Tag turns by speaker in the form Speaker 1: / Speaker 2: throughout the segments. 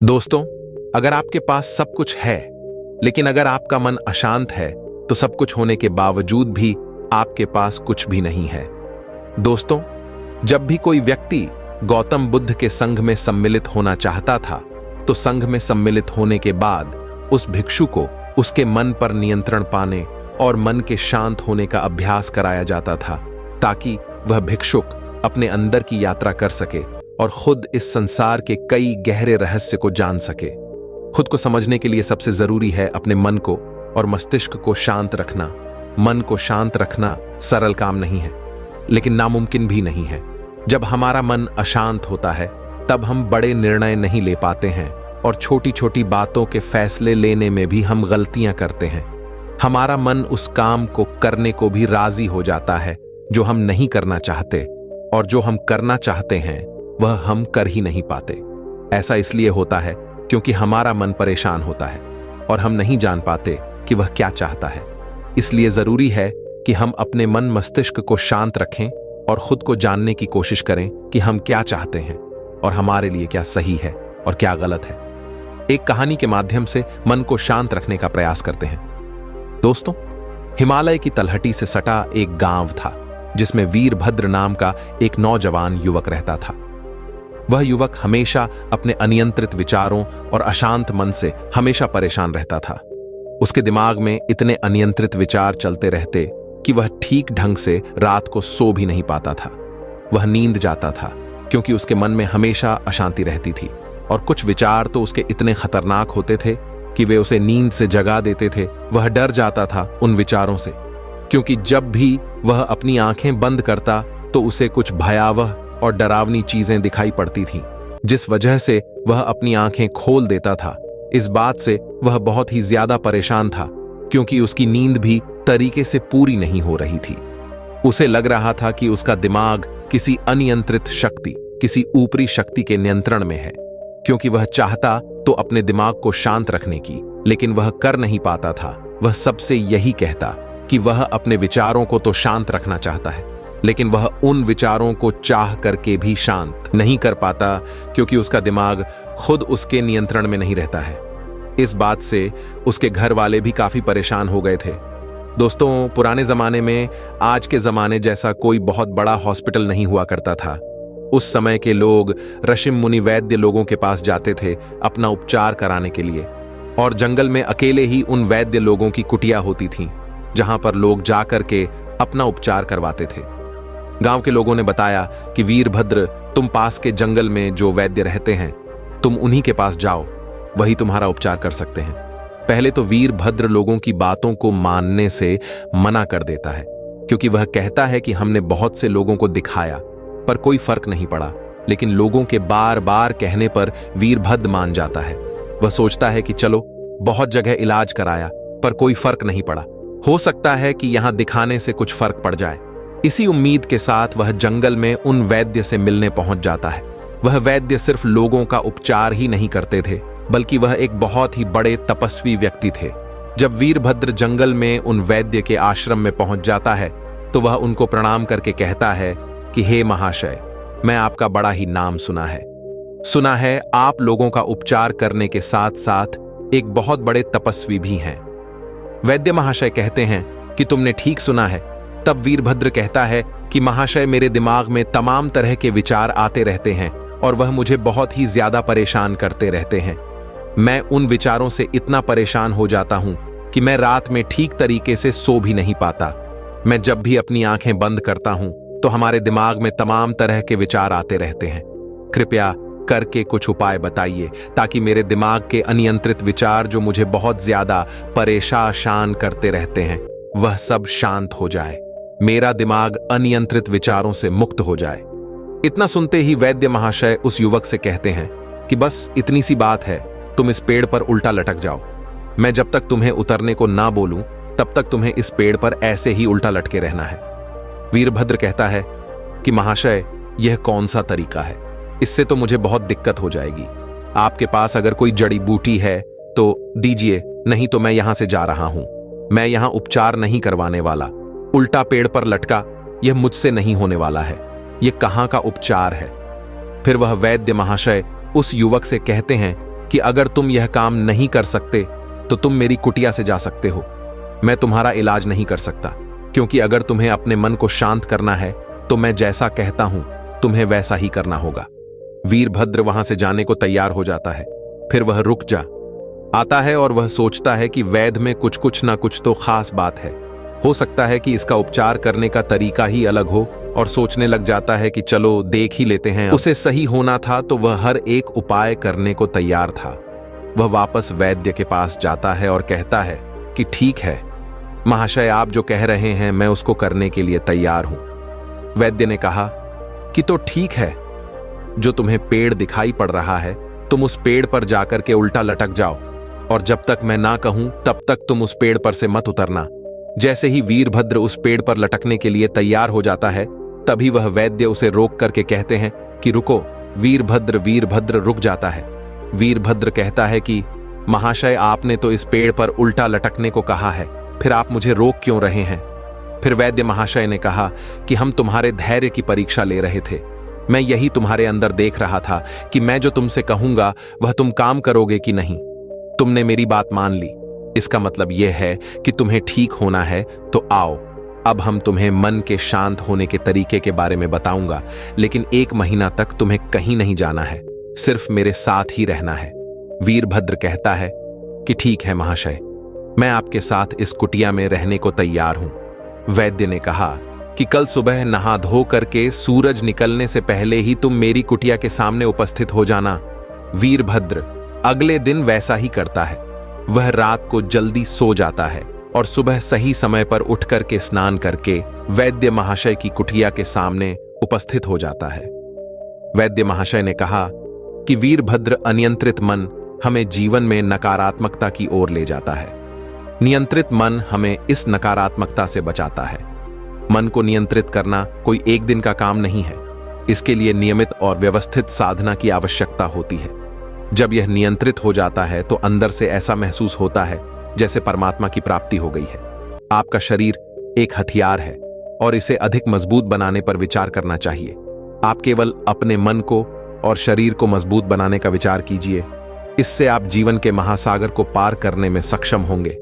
Speaker 1: दोस्तों, अगर आपके पास सब कुछ है, लेकिन अगर आपका मन अशांत है, तो सब कुछ होने के बावजूद भी आपके पास कुछ भी नहीं है। दोस्तों, जब भी कोई व्यक्ति गौतम बुद्ध के संघ में सम्मिलित होना चाहता था, तो संघ में सम्मिलित होने के बाद उस भिक्षु को उसके मन पर नियंत्रण पाने और मन के शांत होने का अभ्यास कराया जाता था, ताकि वह भिक्षुक अपने अंदर की यात्रा कर सके और खुद इस संसार के कई गहरे रहस्य को जान सके। खुद को समझने के लिए सबसे जरूरी है अपने मन को और मस्तिष्क को शांत रखना। मन को शांत रखना सरल काम नहीं है, लेकिन नामुमकिन भी नहीं है। जब हमारा मन अशांत होता है, तब हम बड़े निर्णय नहीं ले पाते हैं और छोटी छोटी बातों के फैसले लेने में भी हम गलतियां करते हैं। हमारा मन उस काम को करने को भी राजी हो जाता है जो हम नहीं करना चाहते, और जो हम करना चाहते हैं वह हम कर ही नहीं पाते। ऐसा इसलिए होता है क्योंकि हमारा मन परेशान होता है और हम नहीं जान पाते कि वह क्या चाहता है। इसलिए जरूरी है कि हम अपने मन मस्तिष्क को शांत रखें और खुद को जानने की कोशिश करें कि हम क्या चाहते हैं और हमारे लिए क्या सही है और क्या गलत है। एक कहानी के माध्यम से मन को शांत रखने का प्रयास करते हैं। दोस्तों, हिमालय की तलहटी से सटा एक गांव था, जिसमें वीरभद्र नाम का एक नौजवान युवक रहता था। वह युवक हमेशा अपने अनियंत्रित विचारों और अशांत मन से हमेशा परेशान रहता था। उसके दिमाग में इतने अनियंत्रित विचार चलते रहते कि वह ठीक ढंग से रात को सो भी नहीं पाता था। वह नींद जाता था क्योंकि उसके मन में हमेशा अशांति रहती थी, और कुछ विचार तो उसके इतने खतरनाक होते थे कि वे उसे नींद से जगा देते थे। वह डर जाता था उन विचारों से, क्योंकि जब भी वह अपनी आंखें बंद करता तो उसे कुछ भयावह और डरावनी चीजें दिखाई पड़ती थीं, जिस वजह से वह अपनी आंखें खोल देता था। इस बात से वह बहुत ही ज्यादा परेशान था, क्योंकि उसकी नींद भी तरीके से पूरी नहीं हो रही थी। उसे लग रहा था कि उसका दिमाग किसी अनियंत्रित शक्ति, किसी ऊपरी शक्ति के नियंत्रण में है, क्योंकि वह चाहता तो अपने दिमाग को शांत रखने की, लेकिन वह कर नहीं पाता था। वह सबसे यही कहता कि वह अपने विचारों को तो शांत रखना चाहता है, लेकिन वह उन विचारों को चाह करके भी शांत नहीं कर पाता, क्योंकि उसका दिमाग खुद उसके नियंत्रण में नहीं रहता है। इस बात से उसके घर वाले भी काफी परेशान हो गए थे। दोस्तों, पुराने जमाने में आज के जमाने जैसा कोई बहुत बड़ा हॉस्पिटल नहीं हुआ करता था। उस समय के लोग ऋषि मुनि वैद्य लोगों के पास जाते थे अपना उपचार कराने के लिए, और जंगल में अकेले ही उन वैद्य लोगों की कुटिया होती थीं, जहां पर लोग जाकर के अपना उपचार करवाते थे। गांव के लोगों ने बताया कि वीरभद्र, तुम पास के जंगल में जो वैद्य रहते हैं, तुम उन्हीं के पास जाओ, वही तुम्हारा उपचार कर सकते हैं। पहले तो वीरभद्र लोगों की बातों को मानने से मना कर देता है, क्योंकि वह कहता है कि हमने बहुत से लोगों को दिखाया पर कोई फर्क नहीं पड़ा। लेकिन लोगों के बार बार कहने पर वीरभद्र मान जाता है। वह सोचता है कि चलो, बहुत जगह इलाज कराया पर कोई फर्क नहीं पड़ा, हो सकता है कि यहां दिखाने से कुछ फर्क पड़ जाए। इसी उम्मीद के साथ वह जंगल में उन वैद्य से मिलने पहुंच जाता है। वह वैद्य सिर्फ लोगों का उपचार ही नहीं करते थे, बल्कि वह एक बहुत ही बड़े तपस्वी व्यक्ति थे। जब वीरभद्र जंगल में उन वैद्य के आश्रम में पहुंच जाता है, तो वह उनको प्रणाम करके कहता है कि हे महाशय, मैं आपका बड़ा ही नाम सुना है आप लोगों का उपचार करने के साथ साथ एक बहुत बड़े तपस्वी भी हैं। वैद्य महाशय कहते हैं कि तुमने ठीक सुना है। तब वीरभद्र कहता है कि महाशय, मेरे दिमाग में तमाम तरह के विचार आते रहते हैं और वह मुझे बहुत ही ज्यादा परेशान करते रहते हैं। मैं उन विचारों से इतना परेशान हो जाता हूं कि मैं रात में ठीक तरीके से सो भी नहीं पाता। मैं जब भी अपनी आंखें बंद करता हूं तो हमारे दिमाग में तमाम तरह के विचार आते रहते हैं। कृपया करके कुछ उपाय बताइए, ताकि मेरे दिमाग के अनियंत्रित विचार जो मुझे बहुत ज्यादा परेशान करते रहते हैं, वह सब शांत हो जाए, मेरा दिमाग अनियंत्रित विचारों से मुक्त हो जाए। इतना सुनते ही वैद्य महाशय उस युवक से कहते हैं कि बस इतनी सी बात है, तुम इस पेड़ पर उल्टा लटक जाओ। मैं जब तक तुम्हें उतरने को ना बोलूं, तब तक तुम्हें इस पेड़ पर ऐसे ही उल्टा लटके रहना है। वीरभद्र कहता है कि महाशय, यह कौन सा तरीका है? इससे तो मुझे बहुत दिक्कत हो जाएगी। आपके पास अगर कोई जड़ी बूटी है तो दीजिए, नहीं तो मैं यहां से जा रहा हूं। मैं यहां उपचार नहीं करवाने वाला। उल्टा पेड़ पर लटका, यह मुझसे नहीं होने वाला है। यह कहां का उपचार है? फिर वह वैद्य महाशय उस युवक से कहते हैं कि अगर तुम यह काम नहीं कर सकते तो तुम मेरी कुटिया से जा सकते हो। मैं तुम्हारा इलाज नहीं कर सकता, क्योंकि अगर तुम्हें अपने मन को शांत करना है तो मैं जैसा कहता हूं तुम्हें वैसा ही करना होगा। वीरभद्र वहां से जाने को तैयार हो जाता है। फिर वह रुक जा आता है और वह सोचता है कि वैद्य में कुछ ना कुछ तो खास बात है। हो सकता है कि इसका उपचार करने का तरीका ही अलग हो, और सोचने लग जाता है कि चलो देख ही लेते हैं। उसे सही होना था तो वह हर एक उपाय करने को तैयार था। वह वापस वैद्य के पास जाता है और कहता है कि ठीक है महाशय, आप जो कह रहे हैं मैं उसको करने के लिए तैयार हूं। वैद्य ने कहा कि तो ठीक है, जो तुम्हें पेड़ दिखाई पड़ रहा है तुम उस पेड़ पर जाकर के उल्टा लटक जाओ, और जब तक मैं ना कहूं तब तक तुम उस पेड़ पर से मत उतरना। जैसे ही वीरभद्र उस पेड़ पर लटकने के लिए तैयार हो जाता है, तभी वह वैद्य उसे रोक करके कहते हैं कि रुको। वीरभद्र रुक जाता है। वीरभद्र कहता है कि महाशय, आपने तो इस पेड़ पर उल्टा लटकने को कहा है, फिर आप मुझे रोक क्यों रहे हैं? फिर वैद्य महाशय ने कहा कि हम तुम्हारे धैर्य की परीक्षा ले रहे थे। मैं यही तुम्हारे अंदर देख रहा था कि मैं जो तुमसे कहूंगा वह तुम काम करोगे कि नहीं। तुमने मेरी बात मान ली, इसका मतलब यह है कि तुम्हें ठीक होना है। तो आओ, अब हम तुम्हें मन के शांत होने के तरीके के बारे में बताऊंगा, लेकिन 1 महीना तक तुम्हें कहीं नहीं जाना है, सिर्फ मेरे साथ ही रहना है। वीरभद्र कहता है कि ठीक है महाशय, मैं आपके साथ इस कुटिया में रहने को तैयार हूं। वैद्य ने कहा कि कल सुबह नहा धो करके सूरज निकलने से पहले ही तुम मेरी कुटिया के सामने उपस्थित हो जाना। वीरभद्र अगले दिन वैसा ही करता है। वह रात को जल्दी सो जाता है और सुबह सही समय पर उठ करके स्नान करके वैद्य महाशय की कुटिया के सामने उपस्थित हो जाता है। वैद्य महाशय ने कहा कि वीरभद्र, अनियंत्रित मन हमें जीवन में नकारात्मकता की ओर ले जाता है। नियंत्रित मन हमें इस नकारात्मकता से बचाता है। मन को नियंत्रित करना कोई एक दिन का काम नहीं है। इसके लिए नियमित और व्यवस्थित साधना की आवश्यकता होती है। जब यह नियंत्रित हो जाता है तो अंदर से ऐसा महसूस होता है जैसे परमात्मा की प्राप्ति हो गई है। आपका शरीर एक हथियार है और इसे अधिक मजबूत बनाने पर विचार करना चाहिए। आप केवल अपने मन को और शरीर को मजबूत बनाने का विचार कीजिए। इससे आप जीवन के महासागर को पार करने में सक्षम होंगे।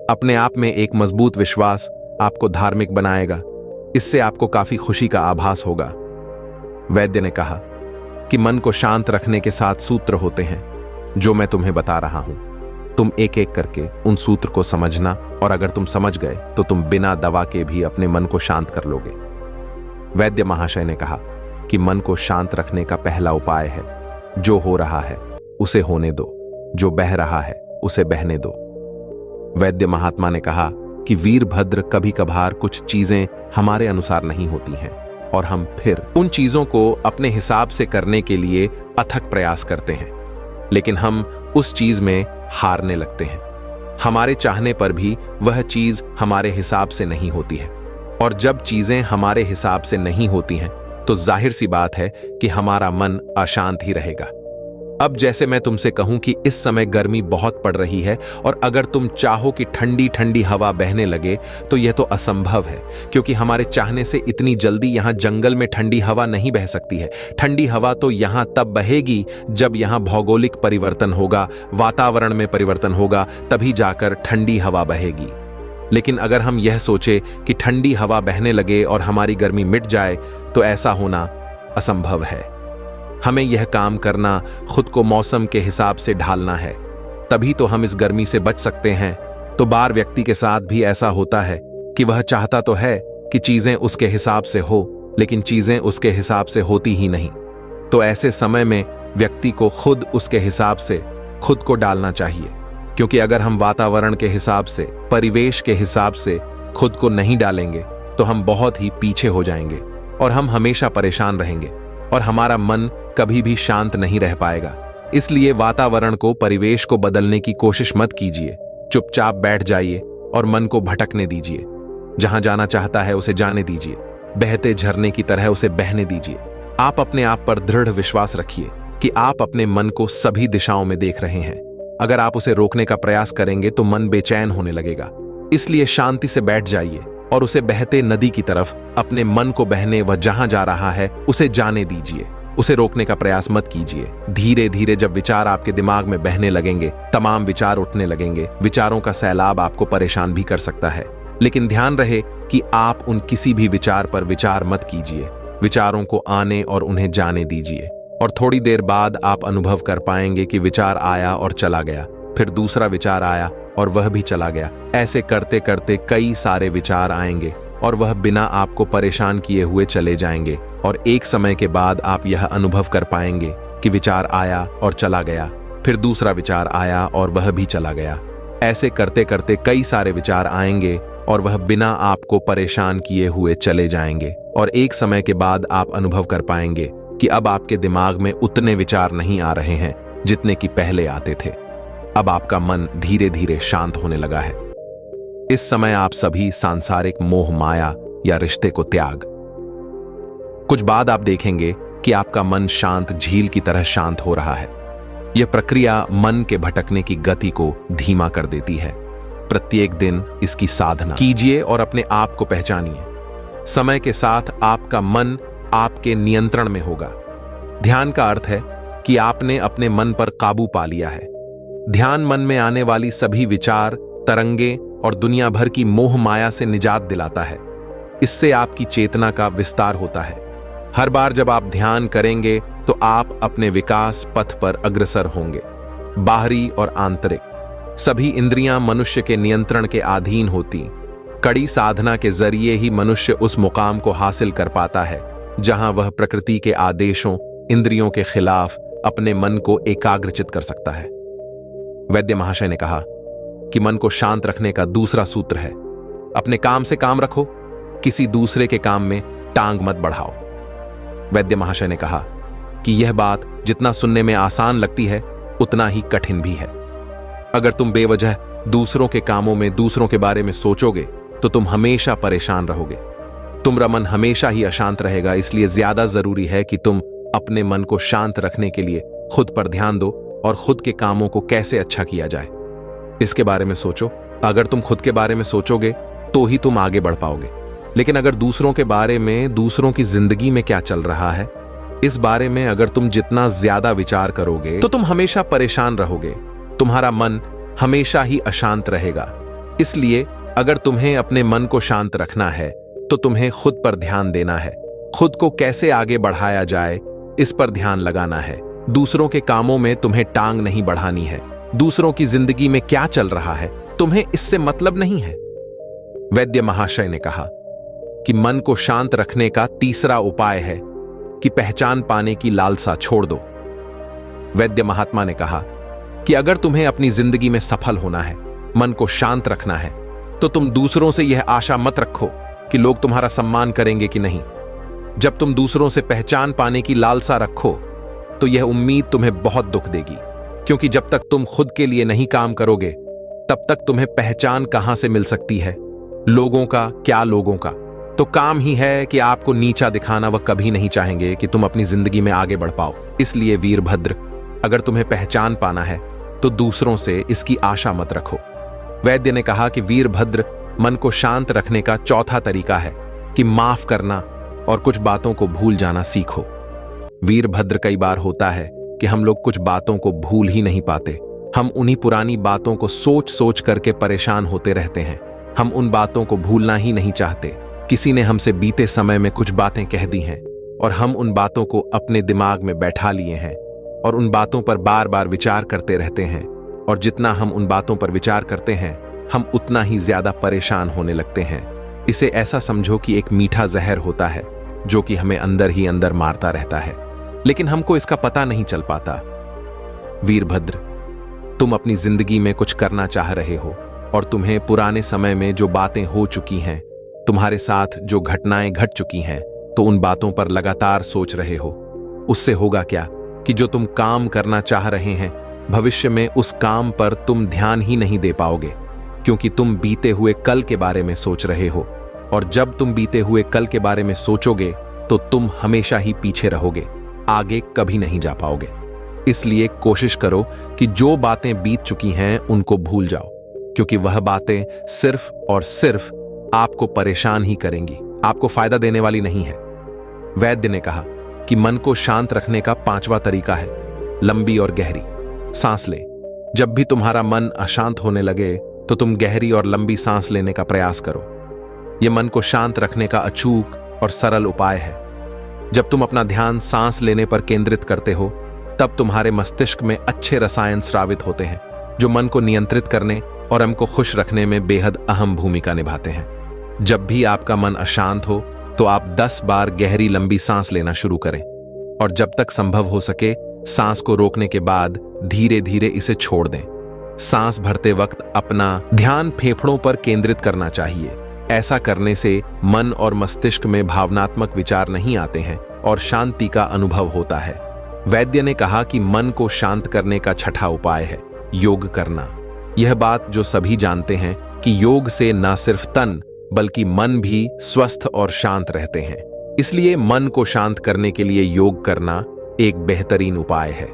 Speaker 1: अपने आप में एक मजबूत विश्वास आपको धार्मिक बनाएगा। इससे आपको काफी खुशी का आभास होगा। वैद्य ने कहा कि मन को शांत रखने के 7 सूत्र होते हैं, जो मैं तुम्हें बता रहा हूं। तुम एक एक करके उन सूत्र को समझना, और अगर तुम समझ गए तो तुम बिना दवा के भी अपने मन को शांत कर लोगे। वैद्य महाशय ने कहा कि मन को शांत रखने का पहला उपाय है, जो हो रहा है उसे होने दो, जो बह रहा है उसे बहने दो। वैद्य महात्मा ने कहा कि वीरभद्र, कभी कभार कुछ चीजें हमारे अनुसार नहीं होती हैं और हम फिर उन चीजों को अपने हिसाब से करने के लिए अथक प्रयास करते हैं, लेकिन हम उस चीज में हारने लगते हैं। हमारे चाहने पर भी वह चीज हमारे हिसाब से नहीं होती है, और जब चीजें हमारे हिसाब से नहीं होती हैं तो जाहिर सी बात है कि हमारा मन अशांत ही रहेगा। अब जैसे मैं तुमसे कहूं कि इस समय गर्मी बहुत पड़ रही है और अगर तुम चाहो कि ठंडी ठंडी हवा बहने लगे तो यह तो असंभव है, क्योंकि हमारे चाहने से इतनी जल्दी यहां जंगल में ठंडी हवा नहीं बह सकती है। ठंडी हवा तो यहां तब बहेगी जब यहां भौगोलिक परिवर्तन होगा, वातावरण में परिवर्तन होगा, तभी जाकर ठंडी हवा बहेगी। लेकिन अगर हम यह सोचे कि ठंडी हवा बहने लगे और हमारी गर्मी मिट जाए, तो ऐसा होना असंभव है। हमें यह काम करना, खुद को मौसम के हिसाब से ढालना है, तभी तो हम इस गर्मी से बच सकते हैं। तो बार व्यक्ति के साथ भी ऐसा होता है कि वह चाहता तो है कि चीजें उसके हिसाब से हो, लेकिन चीजें उसके हिसाब से होती ही नहीं। तो ऐसे समय में व्यक्ति को खुद उसके हिसाब से खुद को डालना चाहिए, क्योंकि अगर हम वातावरण के हिसाब से, परिवेश के हिसाब से खुद को नहीं डालेंगे तो हम बहुत ही पीछे हो जाएंगे और हम हमेशा परेशान रहेंगे और हमारा मन कभी भी शांत नहीं रह पाएगा। इसलिए वातावरण को, परिवेश को बदलने की कोशिश मत कीजिए। चुपचाप बैठ जाइए और मन को भटकने दीजिए। जहां जाना चाहता है उसे जाने दीजिए, बहते झरने की तरह उसे बहने दीजिए। आप अपने आप पर दृढ़ विश्वास रखिए कि आप अपने मन को सभी दिशाओं में देख रहे हैं। अगर आप उसे रोकने का प्रयास करेंगे तो मन बेचैन होने लगेगा। इसलिए शांति से बैठ जाइए और उसे बहते नदी की तरफ अपने मन को बहने व जहां जा रहा है उसे जाने दीजिए। उसे रोकने का प्रयास मत कीजिए। धीरे धीरे जब विचार आपके दिमाग में बहने लगेंगे, तमाम विचार उठने लगेंगे। विचारों का सैलाब आपको परेशान भी कर सकता है, लेकिन ध्यान रहे कि आप उन किसी भी विचार पर विचार मत कीजिए। विचारों को आने और उन्हें जाने दीजिए, और थोड़ी देर बाद आप अनुभव कर पाएंगे कि विचार आया और चला गया, फिर दूसरा विचार आया और वह भी चला गया। ऐसे करते करते कई सारे विचार आएंगे और वह बिना आपको परेशान किए हुए चले जाएंगे, और एक समय के बाद आप यह अनुभव कर पाएंगे कि विचार आया और चला गया, फिर दूसरा विचार आया और वह भी चला गया। ऐसे करते करते कई सारे विचार आएंगे और वह बिना आपको परेशान किए हुए चले जाएंगे, और एक समय के बाद आप अनुभव कर पाएंगे कि अब आपके दिमाग में उतने विचार नहीं आ रहे हैं जितने कि पहले आते थे। अब आपका मन धीरे धीरे शांत होने लगा है। इस समय आप सभी सांसारिक मोह माया या रिश्ते को त्याग। कुछ बाद आप देखेंगे कि आपका मन शांत झील की तरह शांत हो रहा है। यह प्रक्रिया मन के भटकने की गति को धीमा कर देती है। प्रत्येक दिन इसकी साधना कीजिए और अपने आप को पहचानिए। समय के साथ आपका मन आपके नियंत्रण में होगा। ध्यान का अर्थ है कि आपने अपने मन पर काबू पा लिया है। ध्यान मन में आने वाली सभी विचार, तरंगे और दुनिया भर की मोह माया से निजात दिलाता है। इससे आपकी चेतना का विस्तार होता है। हर बार जब आप ध्यान करेंगे तो आप अपने विकास पथ पर अग्रसर होंगे। बाहरी और आंतरिक सभी इंद्रियां मनुष्य के नियंत्रण के अधीन होती। कड़ी साधना के जरिए ही मनुष्य उस मुकाम को हासिल कर पाता है जहां वह प्रकृति के आदेशों, इंद्रियों के खिलाफ अपने मन को एकाग्रचित कर सकता है। वैद्य महाशय ने कहा कि मन को शांत रखने का दूसरा सूत्र है, अपने काम से काम रखो, किसी दूसरे के काम में टांग मत बढ़ाओ। वैद्य महाशय ने कहा कि यह बात जितना सुनने में आसान लगती है उतना ही कठिन भी है। अगर तुम बेवजह दूसरों के कामों में दूसरों के बारे में सोचोगे तो तुम हमेशा परेशान रहोगे। तुम्हारा मन हमेशा ही अशांत रहेगा। इसलिए ज्यादा जरूरी है कि तुम अपने मन को शांत रखने के लिए खुद पर ध्यान दो और खुद के कामों को कैसे अच्छा किया जाए इसके बारे में सोचो। अगर तुम खुद के बारे में सोचोगे तो ही तुम आगे बढ़ पाओगे। लेकिन अगर दूसरों के बारे में, दूसरों की जिंदगी में क्या चल रहा है, इस बारे में अगर तुम जितना ज्यादा विचार करोगे तो तुम हमेशा परेशान रहोगे। तुम्हारा मन हमेशा ही अशांत रहेगा। इसलिए अगर तुम्हें अपने मन को शांत रखना है तो तुम्हें खुद पर ध्यान देना है। खुद को कैसे आगे बढ़ाया जाए इस पर ध्यान लगाना है। दूसरों के कामों में तुम्हें टांग नहीं बढ़ानी है। दूसरों की जिंदगी में क्या चल रहा है तुम्हें इससे मतलब नहीं है। वैद्य महाशय ने कहा कि मन को शांत रखने का तीसरा उपाय है कि पहचान पाने की लालसा छोड़ दो। वैद्य महात्मा ने कहा कि अगर तुम्हें अपनी जिंदगी में सफल होना है, मन को शांत रखना है, तो तुम दूसरों से यह आशा मत रखो कि लोग तुम्हारा सम्मान करेंगे कि नहीं। जब तुम दूसरों से पहचान पाने की लालसा रखो तो यह उम्मीद तुम्हें बहुत दुख देगी, क्योंकि जब तक तुम खुद के लिए नहीं काम करोगे तब तक तुम्हें पहचान कहां से मिल सकती है। लोगों का क्या, लोगों का तो काम ही है कि आपको नीचा दिखाना। वह कभी नहीं चाहेंगे कि तुम अपनी जिंदगी में आगे बढ़ पाओ। इसलिए वीरभद्र, अगर तुम्हें पहचान पाना है तो दूसरों से इसकी आशा मत रखो। वैद्य ने कहा कि वीरभद्र, मन को शांत रखने का चौथा तरीका है कि माफ करना और कुछ बातों को भूल जाना सीखो। वीरभद्र, कई बार होता है कि हम लोग कुछ बातों को भूल ही नहीं पाते। हम उन्हीं पुरानी बातों को सोच सोच करके परेशान होते रहते हैं। हम उन बातों को भूलना ही नहीं चाहते। किसी ने हमसे बीते समय में कुछ बातें कह दी हैं और हम उन बातों को अपने दिमाग में बैठा लिए हैं और उन बातों पर बार बार विचार करते रहते हैं। और जितना हम उन बातों पर विचार करते हैं हम उतना ही ज्यादा परेशान होने लगते हैं। इसे ऐसा समझो कि एक मीठा जहर होता है जो कि हमें अंदर ही अंदर मारता रहता है, लेकिन हमको इसका पता नहीं चल पाता। वीरभद्र, तुम अपनी जिंदगी में कुछ करना चाह रहे हो और तुम्हें पुराने समय में जो बातें हो चुकी हैं, तुम्हारे साथ जो घटनाएं घट चुकी हैं, तो उन बातों पर लगातार सोच रहे हो। उससे होगा क्या कि जो तुम काम करना चाह रहे हैं भविष्य में उस काम पर तुम ध्यान ही नहीं दे पाओगे, क्योंकि तुम बीते हुए कल के बारे में सोच रहे हो। और जब तुम बीते हुए कल के बारे में सोचोगे तो तुम हमेशा ही पीछे रहोगे, आगे कभी नहीं जा पाओगे। इसलिए कोशिश करो कि जो बातें बीत चुकी हैं उनको भूल जाओ, क्योंकि वह बातें सिर्फ और सिर्फ आपको परेशान ही करेंगी, आपको फायदा देने वाली नहीं है। वैद्य ने कहा कि मन को शांत रखने का 5वां तरीका है लंबी और गहरी सांस ले। जब भी तुम्हारा मन अशांत होने लगे तो तुम गहरी और लंबी सांस लेने का प्रयास करो। यह मन को शांत रखने का अचूक और सरल उपाय है। जब तुम अपना ध्यान सांस लेने पर केंद्रित करते हो तब तुम्हारे मस्तिष्क में अच्छे रसायन स्रावित होते हैं जो मन को नियंत्रित करने और हमको खुश रखने में बेहद अहम भूमिका निभाते हैं। जब भी आपका मन अशांत हो तो आप 10 बार गहरी लंबी सांस लेना शुरू करें और जब तक संभव हो सके सांस को रोकने के बाद धीरे धीरे इसे छोड़ दें। सांस भरते वक्त अपना ध्यान फेफड़ों पर केंद्रित करना चाहिए। ऐसा करने से मन और मस्तिष्क में भावनात्मक विचार नहीं आते हैं और शांति का अनुभव होता है। वैद्य ने कहा कि मन को शांत करने का छठा उपाय है योग करना। यह बात जो सभी जानते हैं कि योग से न सिर्फ तन बल्कि मन भी स्वस्थ और शांत रहते हैं। इसलिए मन को शांत करने के लिए योग करना एक बेहतरीन उपाय है।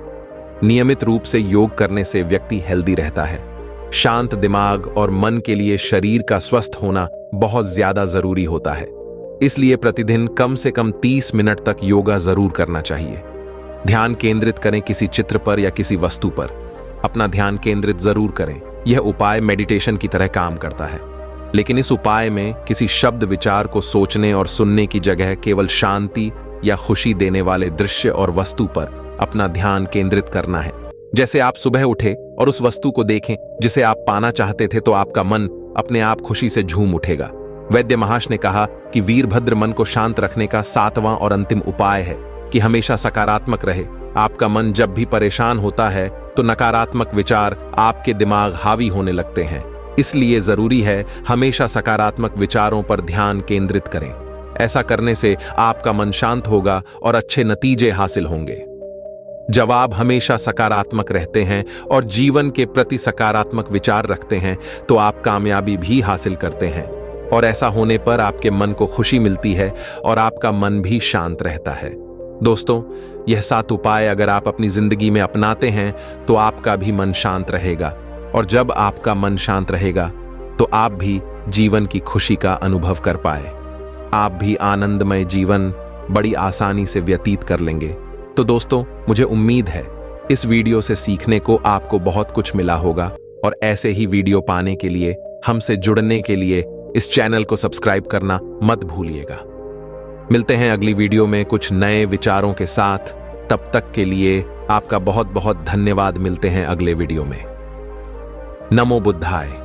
Speaker 1: नियमित रूप से योग करने से व्यक्ति हेल्दी रहता है। शांत दिमाग और मन के लिए शरीर का स्वस्थ होना बहुत ज्यादा जरूरी होता है। इसलिए प्रतिदिन कम से कम 30 मिनट तक योगा जरूर करना चाहिए। ध्यान केंद्रित करें किसी चित्र पर या किसी वस्तु पर। अपना ध्यान केंद्रित जरूर करें। यह उपाय मेडिटेशन की तरह काम करता है, लेकिन इस उपाय में किसी शब्द विचार को सोचने और सुनने की जगह केवल शांति या खुशी देने वाले दृश्य और वस्तु पर अपना ध्यान केंद्रित करना है। जैसे आप सुबह उठे और उस वस्तु को देखें जिसे आप पाना चाहते थे तो आपका मन अपने आप खुशी से झूम उठेगा। वैद्य महाश ने कहा कि वीरभद्र मन को शांत रखने का 7वां और अंतिम उपाय है कि हमेशा सकारात्मक रहे। आपका मन जब भी परेशान होता है तो नकारात्मक विचार आपके दिमाग हावी होने लगते हैं। इसलिए जरूरी है हमेशा सकारात्मक विचारों पर ध्यान केंद्रित करें। ऐसा करने से आपका मन शांत होगा और अच्छे नतीजे हासिल होंगे। जब आप हमेशा सकारात्मक रहते हैं और जीवन के प्रति सकारात्मक विचार रखते हैं तो आप कामयाबी भी हासिल करते हैं और ऐसा होने पर आपके मन को खुशी मिलती है और आपका मन भी शांत रहता है। दोस्तों, यह 7 उपाय अगर आप अपनी जिंदगी में अपनाते हैं तो आपका भी मन शांत रहेगा और जब आपका मन शांत रहेगा तो आप भी जीवन की खुशी का अनुभव कर पाए। आप भी आनंदमय जीवन बड़ी आसानी से व्यतीत कर लेंगे। तो दोस्तों, मुझे उम्मीद है इस वीडियो से सीखने को आपको बहुत कुछ मिला होगा और ऐसे ही वीडियो पाने के लिए, हमसे जुड़ने के लिए इस चैनल को सब्सक्राइब करना मत भूलिएगा। मिलते हैं अगली वीडियो में कुछ नए विचारों के साथ। तब तक के लिए आपका बहुत बहुत धन्यवाद। मिलते हैं अगले वीडियो में। नमो बुद्धाय।